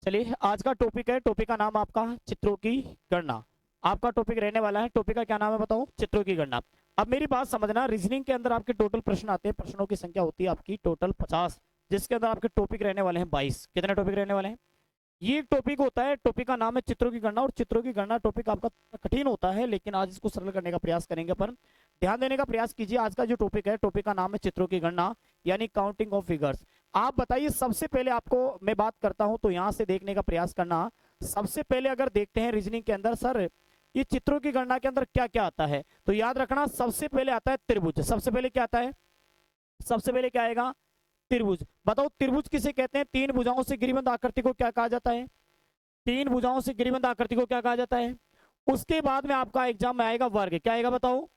चलिए आज का टॉपिक है, टॉपिक का नाम आपका चित्रों की गणना। आपका टॉपिक रहने वाला है, टॉपिक का क्या नाम है बताओ, चित्रों की गणना। अब मेरी बात समझना, रीजनिंग के अंदर आपके टोटल प्रश्न आते हैं, प्रश्नों की संख्या होती है आपकी टोटल 50, जिसके अंदर आपके टॉपिक रहने वाले हैं 22। कितने टॉपिक रहने वाले हैं? ये एक टॉपिक होता है, टॉपिक का नाम है चित्रों की गणना। और चित्रों की गणना टॉपिक आपका कठिन होता है, लेकिन आज इसको सरल करने का प्रयास करेंगे। पर ध्यान देने का प्रयास कीजिए, आज का जो टॉपिक है, टॉपिक का नाम है चित्रों की गणना, यानी काउंटिंग ऑफ फिगर्स। आप बताइए, सबसे पहले आपको मैं बात करता हूं तो यहां से देखने का प्रयास करना। सबसे पहले अगर देखते हैं रीजनिंग के अंदर, सर ये चित्रों की गणना के अंदर क्या क्या आता है, तो याद रखना सबसे पहले आता है त्रिभुज। सबसे पहले क्या आता है? सबसे पहले क्या आएगा? त्रिभुज। बताओ त्रिभुज किसे कहते हैं? तीन भुजाओं से गिरिबंध आकृति को क्या कहा जाता है? तीन भुजाओं से गिरिबंध आकृति को क्या कहा जाता है? उसके बाद में आपका एग्जाम में आएगा वर्ग। क्या आएगा बताओ?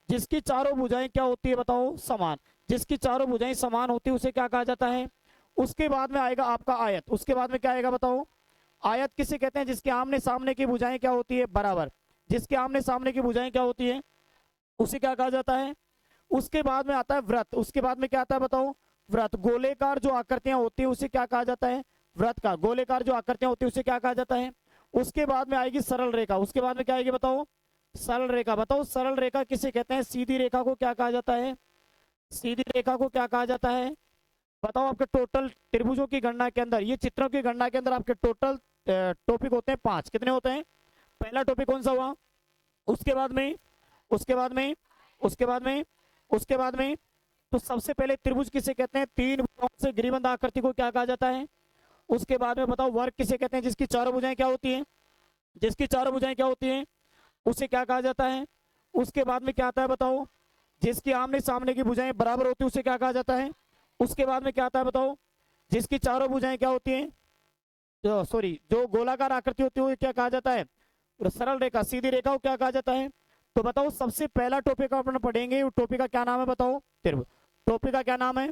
जिसकी चारों भुजाएं क्या होती है बताओ? समान। जिसकी चारों भुजाएं समान होती है उसे क्या कहा जाता है? उसके बाद में आएगा आपका आयत। उसके बाद में क्या आएगा बताओ? आयत किसे कहते हैं? जिसके आमने सामने की भुजाएं क्या होती है? बराबर। जिसके आमने सामने की भुजाएं क्या होती है, उसे क्या कहा जाता है? उसके बाद में आता है वृत्त। उसके बाद में क्या आता है बताओ? वृत्त। गोलेकार जो आकृतियां होती है उसे क्या कहा जाता है? वृत्त का। गोलेकार जो आकृतियां होती है उसे क्या कहा जाता है? उसके बाद में आएगी सरल रेखा। उसके बाद में क्या आएगी बताओ? सरल रेखा। बताओ सरल रेखा किसे कहते हैं? सीधी रेखा को क्या कहा जाता है? सीधी रेखा को क्या कहा जाता है? बताओ। आपके टोटल त्रिभुजों की गणना के अंदर, ये चित्रों की गणना के अंदर आपके टोटल टॉपिक होते हैं 5। कितने होते हैं? पहला टॉपिक कौन सा हुआ? उसके बाद में, उसके बाद में, उसके बाद में, उसके बाद में, तो सबसे पहले त्रिभुज किसे कहते हैं? तीन भुजाओं से गिरिबंध आकृति को क्या कहा जाता है? उसके बाद में बताओ वर्ग किसे कहते हैं? जिसकी चारों भुजाएं क्या होती हैं? जिसकी चारों भुजाएं क्या होती हैं उसे क्या कहा जाता है? उसके बाद में क्या आता है बताओ? जिसकी आमने सामने की भुजाएं बराबर होती है उसे क्या कहा जाता है? उसके बाद में क्या आता है बताओ? जिसकी चारों भुजाएं क्या होती हैं, जो सॉरी जो गोलाकार आकृति होती है वो क्या कहा जाता है? सरल रेखा, सीधी रेखा को क्या कहा जाता है? तो बताओ सबसे पहला टॉपिक अपन पढ़ेंगे, टॉपिक का क्या नाम है बताओ? त्रिभुज। टॉपिक का क्या नाम है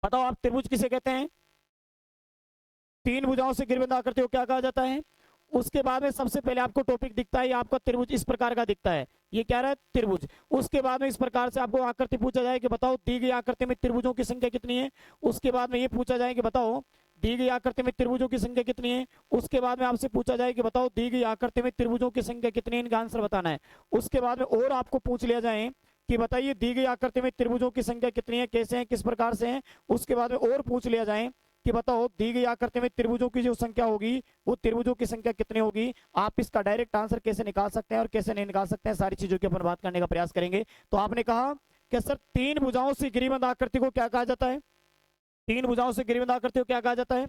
बताओ? आप त्रिभुज किसे कहते हैं? तीन भुजाओं से गिरबंद आकृति को क्या कहा जाता है? उसके बाद में सबसे पहले आपको टॉपिक दिखता है, आपका त्रिभुज इस प्रकार का दिखता है। ये क्या रहा है? त्रिभुज। उसके बाद में इस प्रकार से आपको आकृति पूछा जाए कि बताओ दी गई आकृति में त्रिभुजों की संख्या कितनी है। उसके बाद में ये पूछा जाए कि बताओ दी गई आकृति में त्रिभुजों की संख्या कितनी है। उसके बाद में आपसे पूछा जाए कि बताओ दी गई आकृति में त्रिभुजों की संख्या कितनी है, इनका आंसर बताना है। उसके बाद में और आपको पूछ लिया जाए कि बताइए दी गई आकृति में त्रिभुजों की संख्या कितनी है, कैसे है, किस प्रकार से है। उसके बाद में और पूछ लिया जाए कि बताओ दी गई आकृति में त्रिभुजों की जो संख्या होगी वो त्रिभुजों की संख्या कितनी होगी। आप इसका डायरेक्ट आंसर कैसे निकाल सकते हैं और कैसे नहीं निकाल सकते हैं, सारी चीजों की अपन बात करने का प्रयास करेंगे। तो आपने कहा कि सर तीन भुजाओं से गिरिबंध आकृति को क्या कहा जाता है? तीन भुजाओं से गिरिबंध आकृति को क्या कहा जाता है?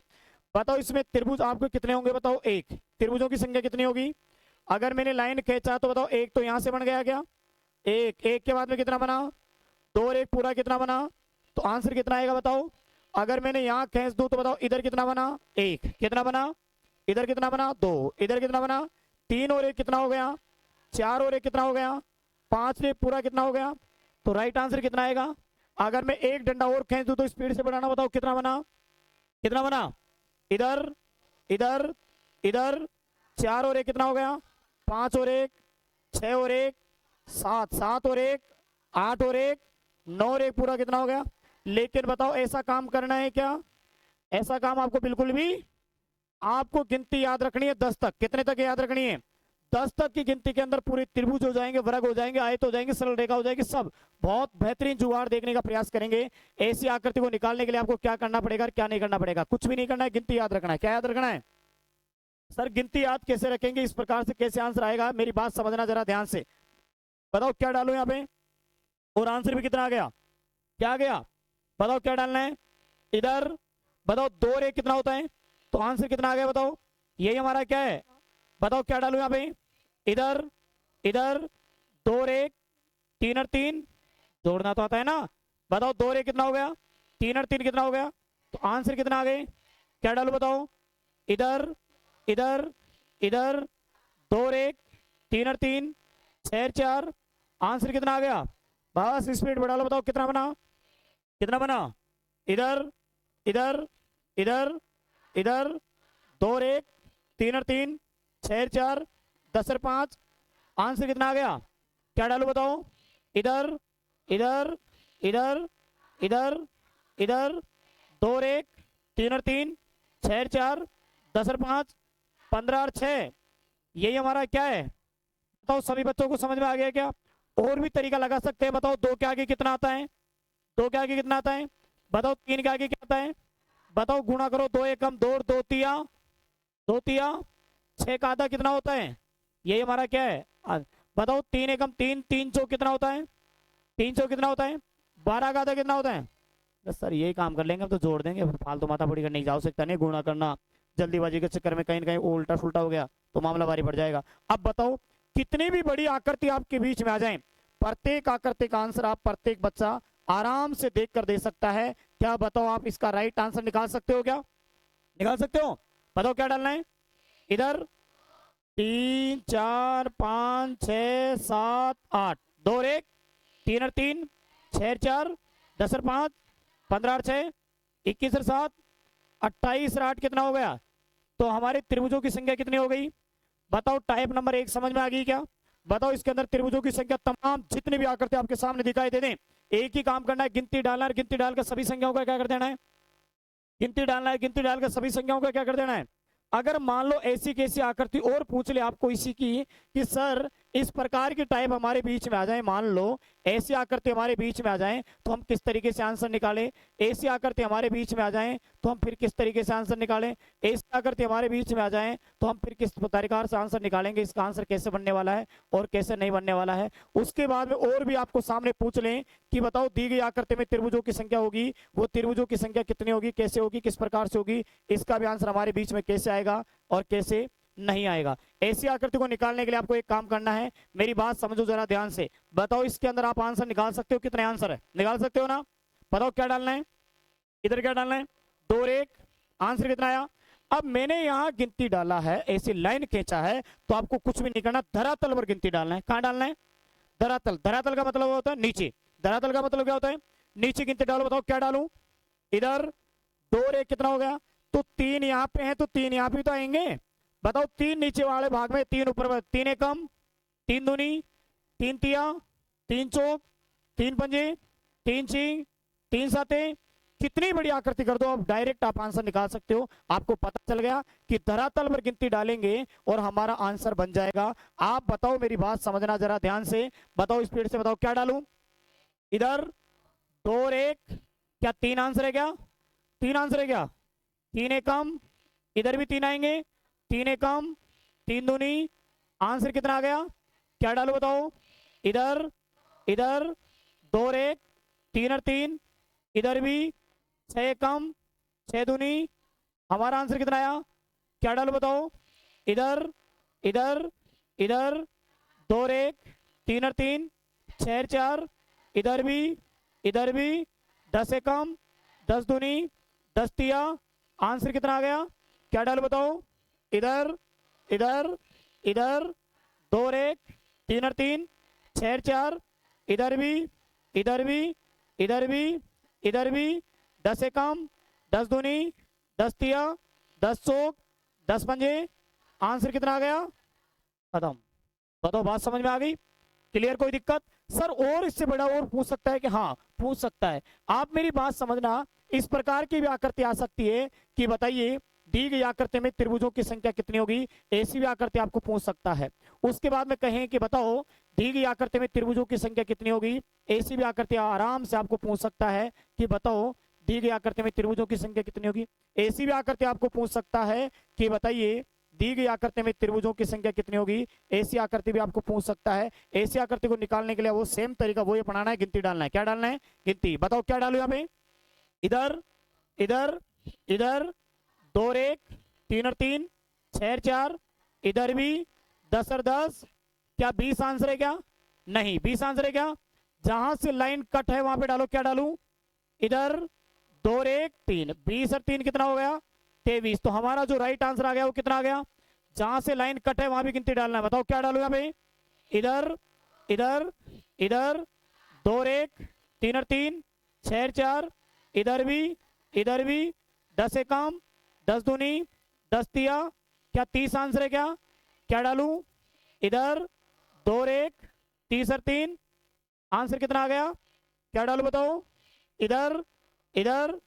बताओ इसमें त्रिभुज आपको कितने होंगे बताओ? एक। त्रिभुजों की संख्या कितनी होगी? अगर मैंने लाइन खींचा तो बताओ एक तो यहां से बन गया क्या? एक। एक के बाद में कितना बना? दो और एक पूरा कितना बना? तो आंसर कितना आएगा बताओ? अगर मैंने यहाँ खींच दूं तो बताओ इधर कितना बना? एक। कितना बना? इधर कितना बना? दो। इधर कितना बना? तीन और एक कितना हो गया? चार और एक कितना हो गया? पांच और एक पूरा कितना हो गया? तो राइट आंसर कितना आएगा? अगर मैं एक डंडा और खींच दूं तो स्पीड से बढ़ाना, बताओ कितना बना? कितना बना? इधर, इधर, इधर, चार और एक कितना हो गया? पांच और एक, छह और एक, सात, सात और एक, आठ और एक, नौ और एक पूरा कितना हो गया? लेकिन बताओ ऐसा काम करना है क्या? ऐसा काम आपको बिल्कुल भी, आपको गिनती याद रखनी है 10 तक। कितने तक याद रखनी है? 10 तक की गिनती के अंदर पूरे त्रिभुज हो जाएंगे, वर्ग हो जाएंगे, आयत हो जाएंगे, सरल रेखा हो जाएगी, सब बहुत बेहतरीन जुगाड़ देखने का प्रयास करेंगे। ऐसी आकृति को निकालने के लिए आपको क्या करना पड़ेगा, क्या नहीं करना पड़ेगा? कुछ भी नहीं करना है, गिनती याद रखना है। क्या याद रखना है? सर गिनती याद कैसे रखेंगे, इस प्रकार से कैसे आंसर आएगा, मेरी बात समझना जरा ध्यान से। बताओ क्या डालो यहाँ पे, और आंसर भी कितना आ गया? क्या आ गया? बताओ क्या डालना है इधर? बताओ दो और एक कितना होता है? तो आंसर कितना आ गया बताओ? यही हमारा क्या है? बताओ क्या डालू यहाँ पे? इधर, इधर, दो और एक, तीन और तीन, जोड़ना तो आता है ना। बताओ दो और एक कितना हो गया? तीन और तीन कितना हो गया? तो आंसर कितना आ गए? क्या डालू बताओ? इधर, इधर, इधर, दो और एक, तीन और तीन, छह और चार, आंसर कितना आ गया? बस स्पीड बढ़ा लो, बताओ कितना बना? कितना बना? इधर, इधर, इधर, इधर, दो और एक, तीन और तीन, छह और चार, दस और पांच, आंसर कितना आ गया? क्या डालू बताओ? इधर, इधर, इधर, इधर, इधर, दो और एक, तीन और तीन, छह और चार, 10 और 5 15 और 6, यही हमारा क्या है बताओ। सभी बच्चों को समझ में आ गया क्या? और भी तरीका लगा सकते हैं। बताओ 2 के आगे कितना आता है? 2 के आगे कितना आता है? बताओ 3 के आगे क्या आता है? बताओ गुणा करो। 2 एकम 2 और 2 तिया 2 तिया 6 का आधा कितना होता है? यही हमारा क्या है? बताओ 3 एकम 3 3 चौक कितना होता है? 3 चौक कितना होता है? 12 का आधा कितना होता है? बस सर यही काम कर लेंगे हम तो, जोड़ देंगे, फिर फालतू माथा पड़ी करने की जा सकता नहीं। गुणा करना जल्दीबाजी के चक्कर में कहीं ना कहीं उल्टा सुल्टा हो गया तो मामला भारी पड़ जाएगा। अब बताओ कितनी भी बड़ी आकृति आपके बीच में आ जाए, प्रत्येक आकृति का आंसर आप प्रत्येक बच्चा आराम से देख कर दे सकता है। क्या बताओ आप इसका राइट आंसर निकाल सकते हो? क्या निकाल सकते हो? बताओ क्या डालना है इधर? 3 4 5 6 7 8, 2 और 1 3 और 3 6 और 4 10 और 5 15 और 6 21 और 7 28 और 8 कितना हो गया? तो हमारे त्रिभुजों की संख्या कितनी हो गई? बताओ टाइप नंबर 1 समझ में आ गई क्या? बताओ इसके अंदर त्रिभुजों की संख्या तमाम जितनी भी आकृति आपके सामने दिखाई दे दें, एक ही काम करना है, गिनती डालना है। गिनती डालकर सभी संख्याओं का क्या कर देना है? गिनती डालना है। गिनती डालकर सभी संख्याओं का क्या कर देना है? अगर मान लो ऐसी कैसी आकृति और पूछ ले आपको इसी की कि सर इस प्रकार की टाइप हमारे बीच में आ जाए, मान लो ऐसी आकृति हमारे बीच में आ जाए तो हम किस तरीके से आंसर निकालें? ऐसी आकृति हमारे बीच में आ जाए तो हम फिर किस तरीके से आंसर निकालें? ऐसी आकृति हमारे बीच में आ जाए तो हम फिर किस प्रकार से आंसर निकालेंगे? इसका आंसर कैसे बनने वाला है और कैसे नहीं बनने वाला है। उसके बाद में और भी आपको सामने पूछ लें कि बताओ दी गई आकृति में त्रिभुजों की संख्या होगी, वो त्रिभुजों की संख्या कितनी होगी, कैसे होगी, किस प्रकार से होगी, इसका भी आंसर हमारे बीच में कैसे आएगा और कैसे नहीं आएगा। ऐसी आकृति को निकालने के लिए आपको एक काम करना है, मेरी बात समझो जरा ध्यान से। बताओ इसके अंदर आप आंसर निकाल सकते हो? कितने आंसर है? निकाल सकते हो ना? बताओ क्या डालना है इधर? क्या डालना है? 2 और 1, आंसर कितना आया? अब मैंने यहां गिनती डाला है, ऐसी लाइन खींचा है, तो आपको कुछ भी नहीं करना, धरातल पर गिनती डालना है। कहां डालना है? धरातल। धरातल का मतलब होता है नीचे। धरातल का मतलब क्या होता है? नीचे गिनती डालो। बताओ क्या डालूं इधर? 2 और 1 कितना हो गया? तो 3 यहाँ पे है तो 3 यहाँ पे तो आएंगे। बताओ 3 नीचे वाले भाग में, 3 ऊपर में, 3 एकम 3 दूनी 3 तिया 3 चौक 3 पंजे 3 छीं 3 साते, कितनी बड़ी आकृति कर दो आप डायरेक्ट आप आंसर निकाल सकते हो। आपको पता चल गया कि धरातल पर गिनती डालेंगे और हमारा आंसर बन जाएगा। आप बताओ, मेरी बात समझना जरा ध्यान से, बताओ स्पीड से बताओ क्या डालूं इधर? 2 और 1, क्या 3 आंसर है? क्या 3 आंसर है? क्या 3 एकम, इधर भी 3 आएंगे, 3 एकम 3 दूनी, आंसर कितना आ गया? क्या डालो बताओ इधर? इधर 2 और 1 3 और 3, इधर भी 6 एकम 6 दूनी, हमारा आंसर कितना आया? क्या डालो बताओ इधर? इधर इधर 2 और 1 3 और 3 6 और 4, इधर भी 10 एकम 10 दूनी 10 तिया, आंसर कितना आ गया? क्या डालो बताओ इधर? इधर इधर 2 और 1 3 और 3 6 और 4, इधर भी इधर भी इधर भी इधर भी 10 एकम 10 दूनी 10 तिया 10 चौक 10 पंजे, आंसर कितना आ गया? खत्म। बताओ बात समझ में आ गई? क्लियर? कोई दिक्कत? सर और इससे बड़ा और पूछ सकता है कि हाँ पूछ सकता है। आप मेरी बात समझना, इस प्रकार की भी आकृति आ सकती है कि बताइए दी गई आकृति में त्रिभुजों की संख्या कितनी होगी, ऐसी भी आकृति आपको पूछ सकता है। उसके बाद में कहें कि बताओ दी गई आकृति में त्रिभुजों की संख्या कितनी होगी, ऐसी भी आकृति आराम से आपको पूछ सकता है कि बताओ दी गई आकृति में त्रिभुजों की संख्या कितनी होगी। ऐसी भी आकृति आपको पूछ सकता है कि बताइए दी गई आकृति में त्रिभुजों की संख्या कितनी होगी, ऐसी आकृति भी आपको पूछ सकता है। ऐसी आकृति को निकालने के लिए वो सेम तरीका वो ये पढ़ाना है, गिनती डालना है। क्या डालना है? गिनती। बताओ क्या डालू यहाँ पे? इधर इधर इधर 2 और 1 3 और 3 6 और 4, इधर भी 10 और 10, क्या 20 आंसर है? क्या नहीं 20 आंसर है? क्या जहां से लाइन कट है वहां पे डालो। क्या डालू इधर? 2 और 1 3, 20 और 3 कितना हो गया? 23। तो हमारा जो राइट आंसर आ गया वो कितना आ गया? जहां से लाइन कट है वहां भी गिनती डालना है। बताओ क्या डालू यहाँ पे? इधर इधर इधर 2 और 1 3 और 3 6 और 4, इधर भी 10 एकम 10 दूनी 10 तिया, क्या 30 आंसर है? क्या क्या डालू इधर? 2 और 1 30 और 3, आंसर कितना आ गया? क्या डालू बताओ इधर? इधर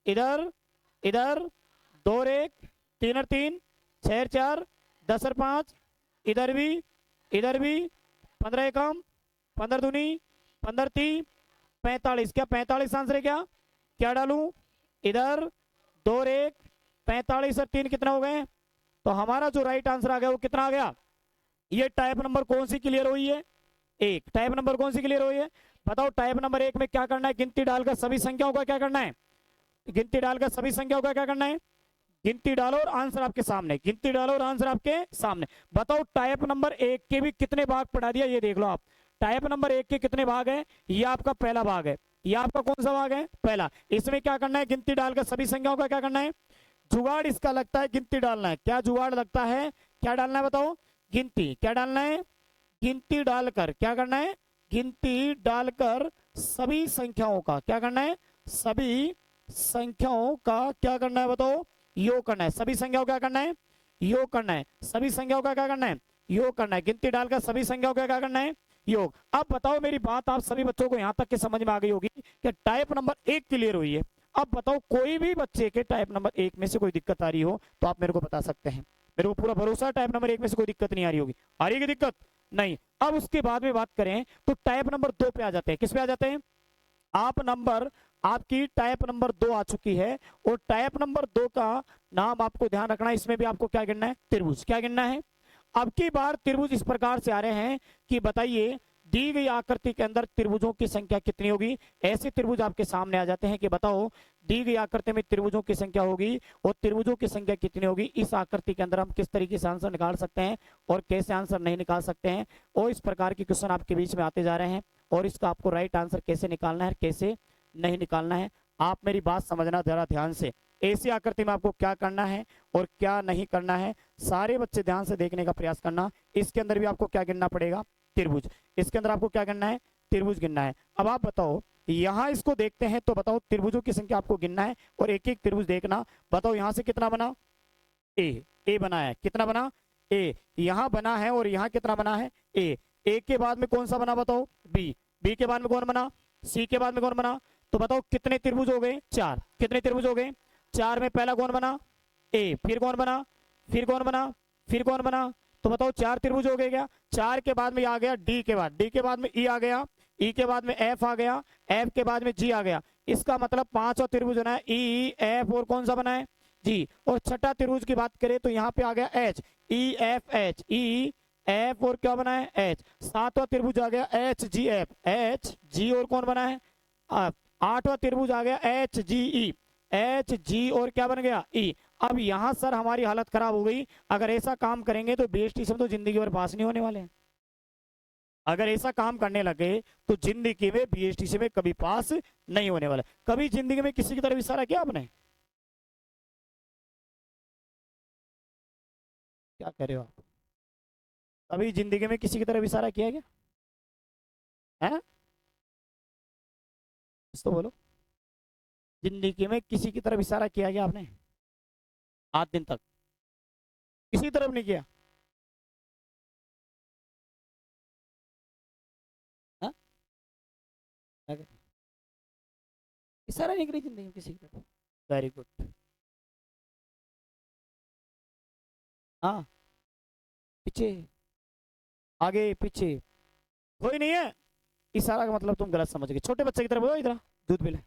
इधर इधर 2 और 1 3 और 3 6 और 4 10 और 5 इधर भी 15 एकम 15 दूनी 15 3 45। क्या 45 आंसर है? क्या क्या डालूं इधर 2 और 1 45 और 3 कितना हो गए? तो हमारा जो राइट आंसर आ गया वो कितना आ गया? ये टाइप नंबर कौन सी क्लियर हुई है? एक। टाइप नंबर कौन सी क्लियर हुई है? बताओ टाइप नंबर 1 में क्या करना है? गिनती डालकर सभी संख्याओं का क्या करना है? गिनती डालकर सभी संख्याओं का क्या करना है? गिनती डालो और आंसर आपके सामने, गिनती डालो और आंसर आपके सामने। बताओ टाइप नंबर 1 के भी कितने भाग पढ़ा दिया ये देख लो आप। टाइप नंबर 1 के कितने भाग है? ये आपका पहला भाग है। ये आपका कौन सा भाग है? पहला। इसमें क्या करना है? गिनती डालकर सभी संख्याओं का क्या करना है? जुगाड़ इसका लगता है गिनती डालना है। क्या जुगाड़ लगता है? क्या डालना है बताओ? गिनती। क्या डालना है? गिनती डालकर क्या करना है? गिनती डालकर सभी संख्याओं का क्या करना है? सभी संख्याओं का क्या करना है बताओ? योग करना है। सभी संख्याओं का क्या करना है? योग करना है। सभी संख्याओं का क्या करना है? योग करना है। गिनती डालकर सभी संख्याओं का क्या करना है? योग। अब बताओ मेरी बात आप सभी बच्चों को यहां तक के समझ में आ गई होगी कि टाइप नंबर 1 क्लियर हुई है। अब बताओ कोई भी बच्चे के टाइप नंबर 1 में से कोई दिक्कत आ रही हो तो आप मेरे को बता सकते हैं। मेरे को पूरा भरोसा है टाइप नंबर 1 में से कोई दिक्कत नहीं आ रही होगी। आ रही है दिक्कत? नहीं। अब उसके बाद में बात करें तो टाइप नंबर 2 पे आ जाते हैं। किस पे आ जाते हैं? आप नंबर आपकी टाइप नंबर 2 आ चुकी है और टाइप नंबर 2 का नाम आपको ध्यान रखना है। इसमें भी आपको क्या गिनना है? त्रिभुज। क्या गिनना है? अब की बार त्रिभुज इस प्रकार से आ रहे हैं कि बताइए दी गई आकृति के अंदर त्रिभुजों की संख्या कितनी होगी? ऐसे त्रिभुज आपके सामने आ जाते हैं कि बताओ दी गई आकृति में त्रिभुजों की संख्या होगी और त्रिभुजों की संख्या कितनी होगी। इस आकृति के अंदर हम किस तरीके से आंसर निकाल सकते हैं और कैसे आंसर नहीं निकाल सकते हैं, और इस प्रकार के क्वेश्चन आपके बीच में आते जा रहे हैं। और इसका आपको राइट आंसर कैसे निकालना है, कैसे नहीं निकालना है, आप मेरी बात समझना जरा ध्यान से। ऐसी आकृति में आपको क्या करना है और क्या नहीं करना है, सारे बच्चे ध्यान से देखने का प्रयास करना। इसके अंदर भी आपको क्या गिनना पड़ेगा? त्रिभुज। इसके अंदर आपको क्या गिनना है? त्रिभुज गिनना है। अब आप बताओ यहां इसको देखते हैं तो बताओ त्रिभुजों की संख्या आपको गिनना है और एक एक त्रिभुज देखना। बताओ यहां से कितना बना? ए बना है। कितना बना? ए। यहां बना है और यहां कितना बना है? ए के बाद में कौन सा बना बताओ? बी के बाद में कौन बना? सी के बाद में कौन बना? तो बताओ कितने त्रिभुज हो गए? 4। कितने त्रिभुज हो गए? 4 में पहला कौन बना? ए। फिर कौन बना? फिर कौन बना? फिर कौन बना? तो बताओ 4 त्रिभुज हो गए क्या? 4 के बाद में आ गया डी के बाद, डी के बाद में ई आ गया, ई के बाद में एफ आ गया, एफ के बाद में जी आ गया। इसका मतलब 5वां त्रिभुज बना है ई एफ और कौन सा बना है? जी। और छठा त्रिभुज की बात करें तो यहाँ पे आ गया एच, ई एफ और क्या बना है? एच। 7वां त्रिभुज आ गया एच जी और कौन बना है? 8वां त्रिभुज आ गया एच जी और क्या बन गया? ई। अब यहां सर हमारी हालत खराब हो गई। अगर ऐसा काम करेंगे तो बीएसटी से तो जिंदगी भर पास नहीं होने वाले हैं। अगर ऐसा काम करने लगे तो जिंदगी में बीएसटी में कभी पास नहीं होने वाला। कभी जिंदगी में किसी की तरफ इशारा किया आपने? क्या कर रहे हो आप? कभी जिंदगी में किसी की तरफ इशारा किया क्या है? तो बोलो, जिंदगी में किसी की तरफ इशारा किया क्या आपने? 8 दिन तक किसी तरफ नहीं किया? हाँ? इशारा नहीं करी जिंदगी में किसी की तरफ? Very good. हाँ, पीछे आगे पीछे कोई नहीं है। इशारा का मतलब तुम गलत समझ गए। छोटे बच्चे की तरफ बोलो इधर दूध पिला।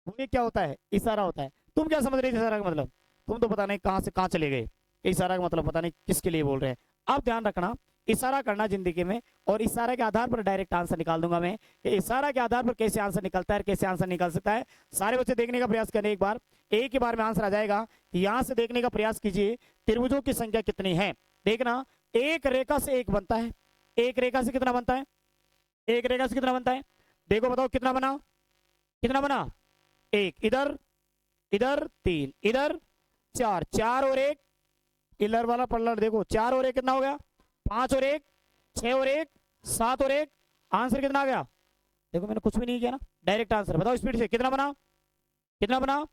वो ये क्या होता है? इशारा होता है। तुम क्या समझ रहे थे इशारा का मतलब? तुम तो पता नहीं कहां से कहां चले गए। इशारा का मतलब पता नहीं किसके लिए बोल रहे हैं। आप ध्यान रखना, इशारा करना जिंदगी में, और इशारे के आधार पर डायरेक्ट आंसर निकाल दूंगा मैं। इशारा के आधार पर कैसे आंसर निकलता है, कैसे आंसर निकल सकता है। सारे बच्चे देखने का प्रयास करें एक ही बार में आंसर आ जाएगा। यहां से देखने का प्रयास कीजिए त्रिभुजों की संख्या कितनी है। देखना, एक रेखा से एक बनता है। एक रेखा से कितना बनता है? एक रेखा से कितना बनता है? देखो बताओ कितना बना? कितना बना? एक इधर, इधर 3, इधर 4, 4 और 1 इधर वाला पल्ला देखो, 4 और 1 कितना हो गया? 5 और 1 6 और 1 7 और 1 आंसर कितना आ गया? देखो मैंने कुछ भी नहीं किया ना, डायरेक्ट आंसर। बताओ स्पीड से कितना बना? कितना बना?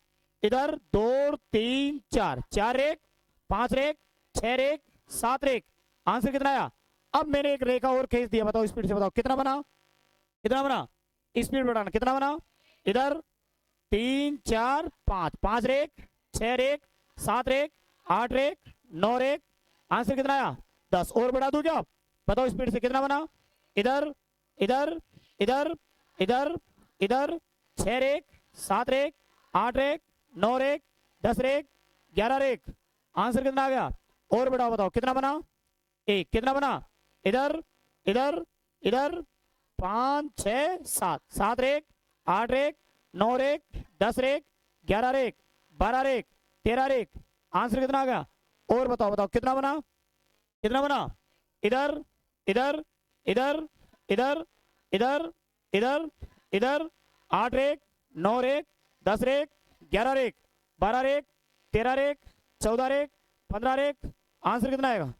इधर 2 3 4, 4 1 5 1 6 1 7 1 आंसर कितना आया? अब मैंने एक रेखा और खींच दिया। बताओ स्पीड से बताओ कितना बना? कितना बना? स्पीड बढ़ाना। कितना बना? इधर 3 4 5, 5 1 6 1 7 1 8 रेक 9 रेक, आंसर कितना आया 10। और बढ़ा दूं क्या, बताओ स्पीड से कितना बना, इधर इधर इधर इधर इधर 6 रेक 7 रेक 8 रेक 9 रेक 10 रेक 11 रेक, आंसर कितना आ गया। और बढ़ाओ बताओ कितना बना, 1। कितना बना, इधर इधर इधर 5 6 7, 7 रेक 8 रेक 9 रेक 10 रेक 11 रेक 12 रेक 13 रेक, आंसर कितना आ गया। और बताओ बताओ कितना बना, कितना बना, इधर इधर इधर इधर इधर इधर इधर 8 रेक 9 रेक 10 रेक 11 रेक 12 रेक 13 रेक 14 रेक 15 रेक, आंसर कितना आएगा।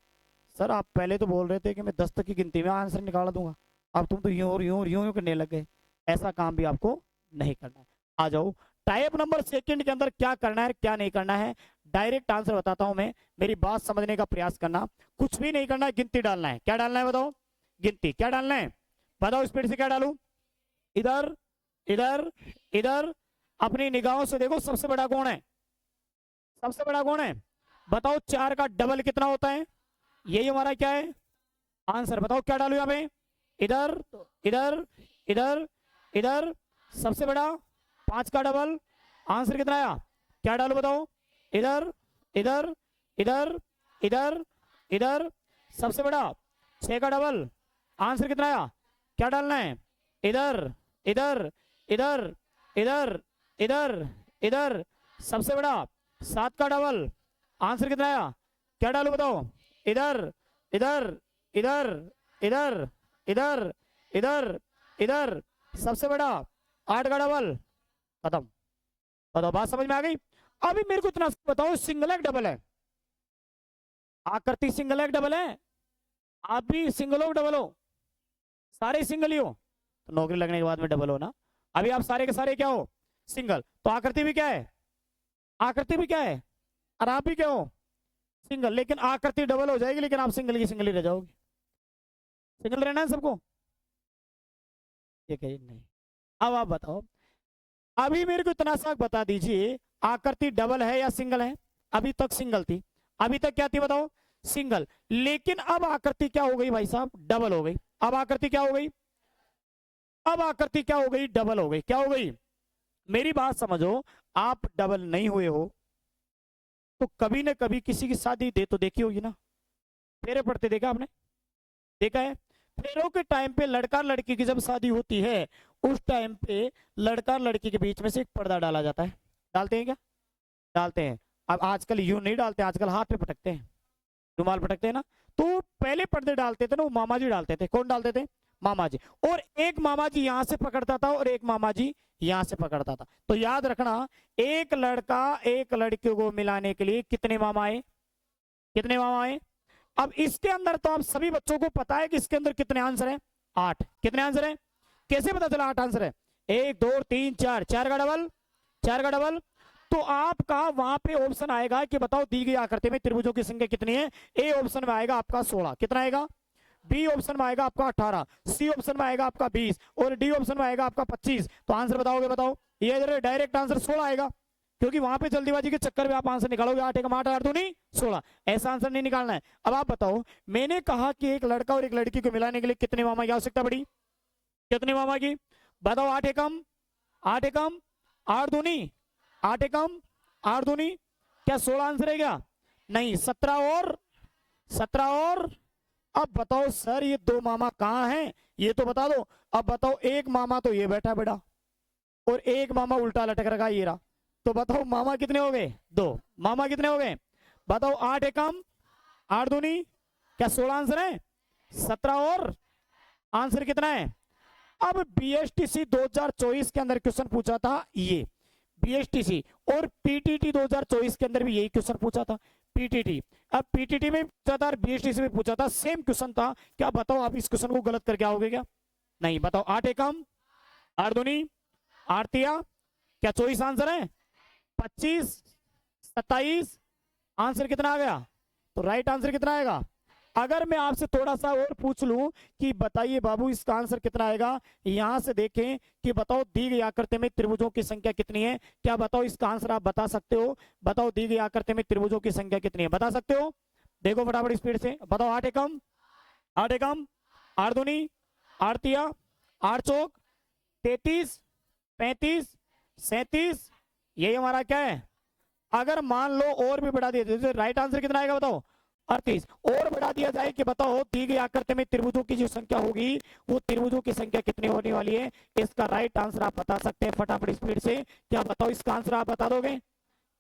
सर आप पहले तो बोल रहे थे कि मैं 10 तक की गिनती में आंसर निकाल दूंगा, अब तुम तो यूं और यूं और यूं करने लग गए। ऐसा काम भी आपको नहीं करना है। आ जाओ टाइप नंबर सेकंड के अंदर क्या करना है क्या नहीं करना है, डायरेक्ट आंसर बताता हूं मैं, मेरी बात समझने का प्रयास करना। कुछ भी नहीं करना है, गिनती डालना है। क्या डालना है बताओ, गिनती। क्या डालना है बताओ, स्पीड से क्या डालूं, इधर इधर इधर, अपनी निगाहों से देखो सबसे बड़ा कौन है, सबसे बड़ा कौन है बताओ। 4 का डबल कितना होता है, यही हमारा क्या है आंसर। बताओ क्या डालू यहाँ पे, इधर इधर इधर इधर, सबसे बड़ा 5 का डबल, आंसर कितना आया। क्या डालू बताओ, इधर इधर इधर इधर इधर, सबसे बड़ा 6 का डबल, आंसर कितना आया। क्या डालना है, इधर इधर इधर इधर इधर इधर, सबसे बड़ा 7 का डबल, आंसर कितना आया। क्या डालू बताओ, इधर इधर इधर इधर इधर इधर इधर, सबसे बड़ा 8 का डबल, खत्म। बताओ बात समझ में आ गई। अभी मेरे को इतना बताओ, सिंगल है डबल है, आकृति सिंगल है डबल है, आप भी सिंगल हो डबल हो, सारे सिंगल ही हो, तो नौकरी लगने के बाद में डबल हो ना। अभी आप सारे के सारे क्या हो, सिंगल, तो आकृति भी क्या है, आकृति भी क्या है, और आप भी क्या हो, सिंगल। लेकिन आकृति डबल हो जाएगी, लेकिन आप सिंगल की सिंगल ही रह जाओगे। सिंगल रहना है सबको, ये कहीं नहीं। अब आप बताओ, अभी मेरे को इतना सा बता दीजिए, आकृति डबल है या सिंगल है। अभी तक सिंगल थी, अभी तक क्या थी बताओ, सिंगल। लेकिन अब आकृति क्या हो गई भाई साहब, डबल हो गई। अब आकृति क्या हो गई, अब आकृति क्या हो गई, डबल हो गई। क्या हो गई, मेरी बात समझो, आप डबल नहीं हुए हो तो कभी ना कभी किसी की शादी दे तो देखी होगी ना, फेरे पड़ते देखा आपने, देखा है। फेरों के टाइम पे लड़का लड़की की जब शादी होती है, उस टाइम पे लड़का लड़की के बीच में से एक पर्दा डाला जाता है। डालते हैं क्या, डालते हैं। अब आजकल यूं नहीं डालते, आजकल हाथ पे पटकते हैं, रुमाल पटकते हैं ना। तो पहले पर्दे डालते थे ना, वो मामा जी डालते थे। कौन डालते थे, मामा जी। और एक मामा जी यहां से पकड़ता था और एक मामा जी यहां से पकड़ता था। तो याद रखना, एक लड़का एक लड़की को मिलाने के लिए कितने मामा आए, कितने मामा आए। अब इसके अंदर तो आप सभी बच्चों को पता है कि इसके अंदर कितने आंसर है, 8। कितने आंसर है, कैसे पता चला 8 आंसर है, 1 2 3 4, 4 का डबल, 4 का डबल। तो आपका वहां पे ऑप्शन आएगा कि बताओ दी गई आकृति में त्रिभुजों की संख्या कितनी है। ए ऑप्शन में आएगा आपका 16, कितना आएगा, बी ऑप्शन में आएगा आपका 18, सी ऑप्शन में आएगा आपका 20 और डी ऑप्शन में आएगा आपका 25। तो आंसर बताओगे, बताओ। ये डायरेक्ट आंसर 16 आएगा, क्योंकि वहां पे जल्दीबाजी के चक्कर में आप आंसर निकालोगे 8 एकम 8 8 दूनी 16, ऐसा आंसर नहीं निकालना है। अब आप बताओ, मैंने कहा कि एक लड़का और एक लड़की को मिलाने के लिए कितने मामा की आवश्यकता पड़ी, कितने मामा की बताओ। 8 एकम 8 एकम 8 दूनी 8 एकम 8 दूनी, क्या 16 आंसर है क्या, नहीं 17 और 17 और। अब बताओ सर ये 2 मामा कहाँ हैं, ये तो बता दो। अब बताओ, एक मामा तो ये बैठा बेटा और एक मामा उल्टा लटक रखा ये रहा। तो बताओ मामा कितने हो गए, 2 मामा कितने हो गए बताओ। 8 एकम 8 दूनी, क्या 16 आंसर है, 17 और आंसर कितना है। अब बीएसटीसी 2024 के अंदर क्वेश्चन पूछा था ये, बीएसटीसी और पीटीटी 2024 के अंदर भी यही क्वेश्चन पूछा था। पीटीटी, अब पीटीटी में पूछा था और बीएसटीसी में पूछा था, सेम क्वेश्चन था। क्या बताओ आप इस क्वेश्चन को गलत करके आओगे क्या, नहीं बताओ। 8 एकम 8 दूनी 8 तिया, क्या 24 आंसर है, 25 27 आंसर कितना आ गया। तो राइट आंसर कितना आएगा, अगर मैं आपसे थोड़ा सा और पूछ लूं कि बताइए बाबू इसका आंसर कितना आएगा, यहां से देखें कि बताओ दी गई आकृति में त्रिभुजों की संख्या कितनी है, क्या बताओ इसका आंसर आप बता सकते हो? बताओ दी गई आकृति में त्रिभुजों की संख्या कितनी है, बता सकते हो? देखो फटाफट स्पीड से बताओ। 8 एकम, 8 एकम, 8 दूनी, 8 तिया, 8 चौक, 33, 35, 37, यही हमारा क्या है? अगर मान लो और भी बढ़ा दिया तो राइट आंसर कितना आएगा बताओ? 38। और बढ़ा दिया जाए कि बताओ दी गई आकृति में त्रिभुजों की जो संख्या होगी वो त्रिभुजों की संख्या कितनी होने वाली है, इसका राइट आंसर आप बता सकते हैं फटाफट स्पीड से। क्या बताओ इसका आंसर आप बता दोगे?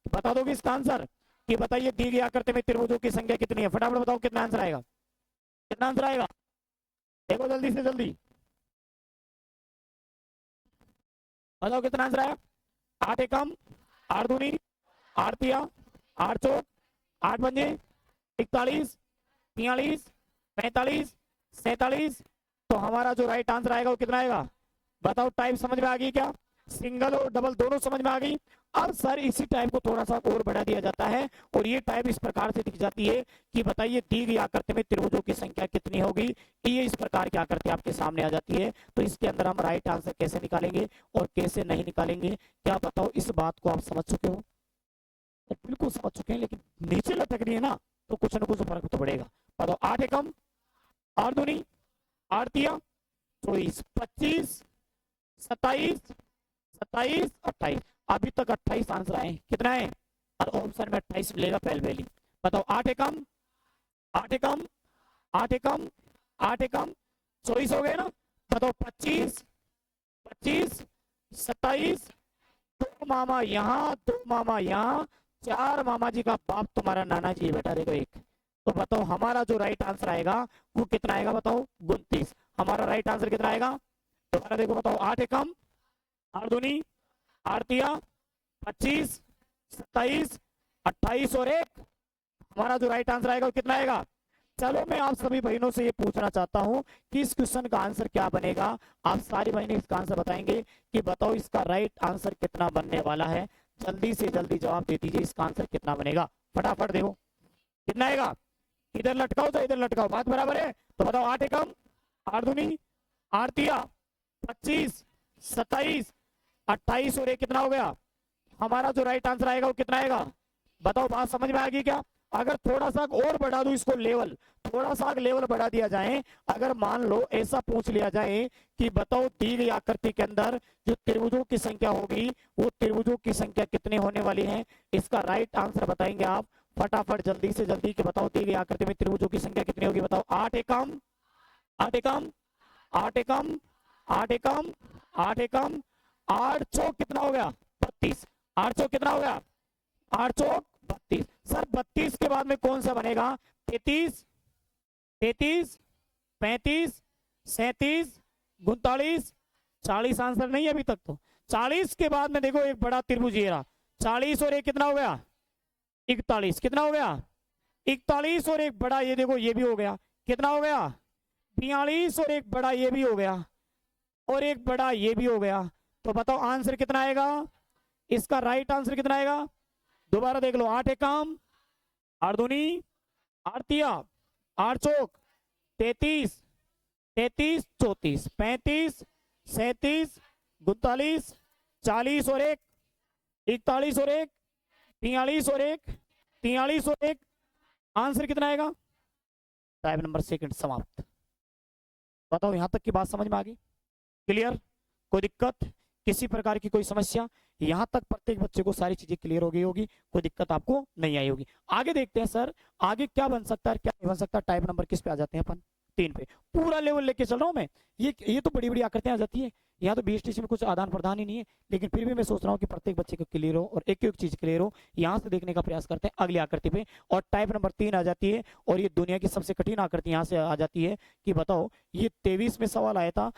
बता दोगे इसका आंसर कि बताइए दी गई आकृति में त्रिभुजों की संख्या कितनी है? फटाफट बताओ कितना आंसर आएगा, कितना आंसर आएगा? देखो जल्दी से जल्दी बताओ कितना आंसर आया। 8 एकम, 8 दूनी, 8 तिया, 8 चौक, 8 पंजे, 41, 43, 45, 47। तो हमारा जो राइट आंसर आएगा वो कितना आएगा बताओ? टाइप समझ में आ गई क्या? सिंगल और डबल दोनों समझ में आ गई। अब सर इसी टाइप को थोड़ा सा और बढ़ा दिया जाता है और ये टाइप इस प्रकार से दिख जाती है कि बताइए दी गई आकृति में त्रिभुजों की संख्या कितनी होगी। ये इस प्रकार की आकृति आपके सामने आ जाती है। तो इसके अंदर हम राइट आंसर कैसे निकालेंगे और कैसे नहीं निकालेंगे, क्या बताओ इस बात को आप समझ चुके हो? तो बिल्कुल समझ चुके हैं, लेकिन नीचे लटक रही है ना तो कुछ ना कुछ फर्क तो पड़ेगा। बताओ 8 एकम, 8 दूनी, 8 तिया, 24, 25, 27, 27, 28। अभी तक 28 आंसर आए, कितना है? और ऑप्शन में 28 मिलेगा पहले पहली। बताओ 8 एकम, 8 एकम, 8 एकम, 8 एकम, 24 हो गए ना। बताओ 25, 25, 27, 2 मामा यहाँ, 2 मामा यहाँ, 4 मामा जी का बाप तुम्हारा नाना जी बेटा देखो एक। तो बताओ हमारा जो राइट आंसर आएगा वो कितना आएगा बताओ? 29। हमारा राइट आंसर कितना आएगा दोबारा देखो बताओ। 8 एकम, 8 दूनी, 8 तिया, 25, 27, 28 और 1। हमारा जो राइट आंसर आएगा वो कितना आएगा? चलो मैं आप सभी बहनों से ये पूछना चाहता हूं कि इस क्वेश्चन का आंसर क्या बनेगा। आप सारी बहनें इसका आंसर बताएंगे कि बताओ इसका राइट आंसर कितना बनने वाला है। जल्दी से जल्दी जवाब दे दीजिए, इसका आंसर कितना बनेगा फटाफट देखो कितना आएगा। इधर लटकाओ तो इधर लटकाओ, बात बराबर है। तो बताओ 8 एकम, 8 दूनी, 8 तिया, 25, 27, 28 और 1 कितना हो गया? हमारा जो राइट आंसर आएगा वो कितना आएगा बताओ? बात समझ में आ गई क्या? अगर थोड़ा सा और बढ़ा दूं इसको लेवल, थोड़ा सा लेवल बढ़ा दिया जाए, अगर मान लो ऐसा पूछ लिया जाए कि बताओ दी गई आकृति के अंदर जो त्रिभुजों की संख्या होगी वो त्रिभुजों की संख्या कितनी होने वाली है, इसका राइट आंसर बताएंगे आप फटाफट जल्दी से जल्दी कि बताओ दी गई आकृति में त्रिभुजों की संख्या कितनी होगी। बताओ 8 एकम, 8 एकम, 8 एकम, 8 एकम, 8 एकम, 8 चौक कितना हो गया? 32। 8 चौक कितना हो गया? 8 चौक 32। सर 32 के बाद में कौन सा बनेगा? 33, 33, 35, 37, 39, 40 आंसर नहीं है अभी तक। तो 40 के बाद में देखो एक बड़ा त्रिभुज ये रहा 40 और एक कितना हो गया? 41। कितना हो गया? 41 और एक बड़ा ये देखो ये भी हो गया, कितना हो गया? 42 और एक बड़ा ये भी हो गया और एक बड़ा ये भी हो गया। तो बताओ आंसर कितना आएगा? इसका राइट आंसर कितना आएगा दोबारा देख लो। 8 एकम, 8 दूनी, 8 तिया, 8 चौक, 33, 33, 34, 35, 37, 39, 40 और 1, 41 और 1, 43 और 1, 43 और 1। आंसर कितना आएगा? टाइप नंबर सेकंड समाप्त। बताओ यहां तक की बात समझ में आ गई? क्लियर? कोई दिक्कत, किसी प्रकार की कोई समस्या? यहां तक प्रत्येक बच्चे को सारी चीजें क्लियर हो गई होगी, कोई दिक्कत आपको नहीं आई होगी। आगे देखते हैं सर आगे क्या बन सकता है क्या नहीं बन सकता। टाइप नंबर किस पे आ जाते हैं अपन? 3 पे। पूरा लेवल लेके चल रहा हूं मैं। ये तो बड़ी बड़ी आकृतियां आ जाती है, यहाँ तो बीएसटीसी में कुछ आदान प्रदान ही नहीं है, लेकिन फिर भी मैं सोच रहा हूँ कि प्रत्येक बच्चे को क्लियर हो और एक एक चीज क्लियर हो। यहाँ से देखने का प्रयास करते हैं अगली आकृति पे। और टाइप नंबर 3 आ जाती है और ये दुनिया की सबसे कठिन आकृति यहाँ से आ जाती है कि बताओ ये 23 में सवाल आया था